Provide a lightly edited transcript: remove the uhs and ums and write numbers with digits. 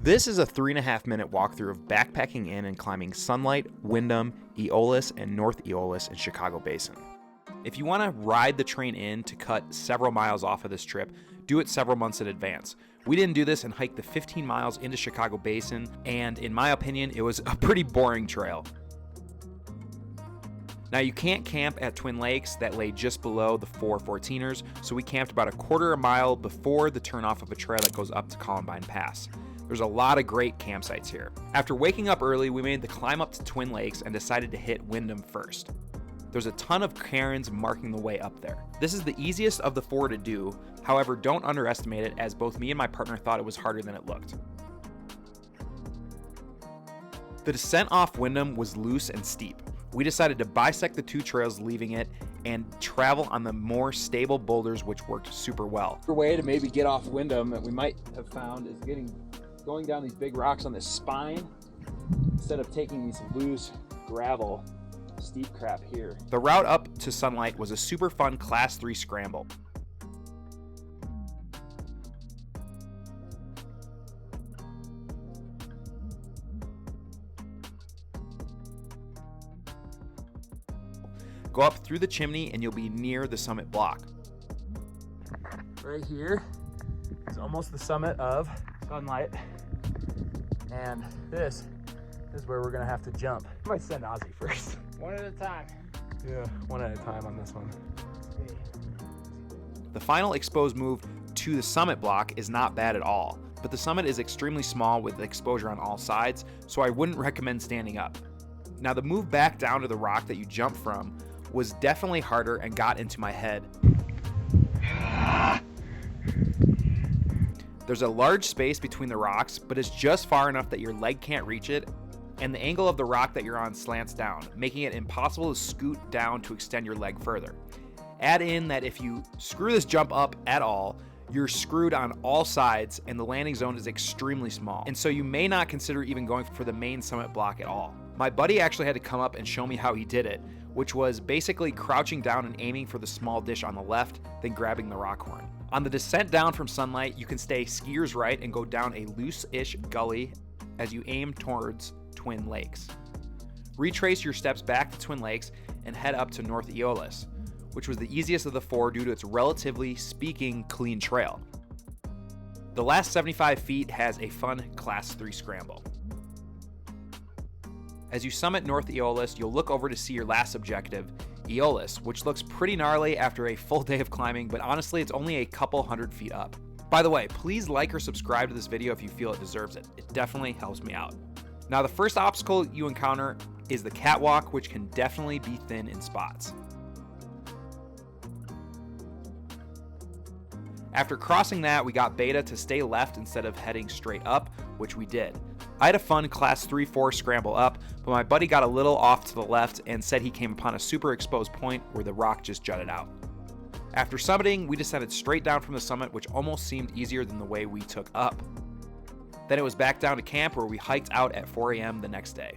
This is a 3.5-minute walkthrough of backpacking in and climbing Sunlight, Windom, Eolus, and North Eolus in Chicago Basin. If you want to ride the train in to cut several miles off of this trip, do it several months in advance. We didn't do this and hiked the 15 miles into Chicago Basin, and in my opinion, it was a pretty boring trail. Now you can't camp at Twin Lakes that lay just below the 414ers, so we camped about a quarter of a mile before the turnoff of a trail that goes up to Columbine Pass. There's a lot of great campsites here. After waking up early, we made the climb up to Twin Lakes and decided to hit Windom first. There's a ton of cairns marking the way up there. This is the easiest of the four to do, however, don't underestimate it, as both me and my partner thought it was harder than it looked. The descent off Windom was loose and steep. We decided to bisect the two trails leaving it and travel on the more stable boulders, which worked super well. A way to maybe get off Windom that we might have found is going down these big rocks on this spine instead of taking these loose gravel steep crap here. The route up to Sunlight was a super fun Class 3 scramble. Go up through the chimney and you'll be near the summit block. Right here, it's almost the summit of Sunlight, and this is where we're gonna have to jump. I might send Ozzy first. One at a time. Yeah, one at a time on this one. Okay. The final exposed move to the summit block is not bad at all, but the summit is extremely small with exposure on all sides, so I wouldn't recommend standing up. Now the move back down to the rock that you jumped from was definitely harder and got into my head. There's a large space between the rocks, but it's just far enough that your leg can't reach it, and the angle of the rock that you're on slants down, making it impossible to scoot down to extend your leg further. Add in that if you screw this jump up at all, you're screwed on all sides and the landing zone is extremely small, and so you may not consider even going for the main summit block at all. My buddy actually had to come up and show me how he did it, which was basically crouching down and aiming for the small dish on the left, then grabbing the rock horn. On the descent down from Sunlight, you can stay skiers right and go down a loose-ish gully as you aim towards Twin Lakes. Retrace your steps back to Twin Lakes and head up to North Eolus, which was the easiest of the four due to its relatively speaking clean trail. The last 75 feet has a fun Class 3 scramble. As you summit North Eolus, you'll look over to see your last objective, Eolus, which looks pretty gnarly after a full day of climbing, but honestly, it's only a couple hundred feet up. By the way, please like or subscribe to this video if you feel it deserves it. It definitely helps me out. Now, the first obstacle you encounter is the catwalk, which can definitely be thin in spots. After crossing that, we got Beta to stay left instead of heading straight up, which we did. I had a fun Class 3-4 scramble up, but my buddy got a little off to the left and said he came upon a super exposed point where the rock just jutted out. After summiting, we descended straight down from the summit, which almost seemed easier than the way we took up. Then it was back down to camp where we hiked out at 4 a.m. the next day.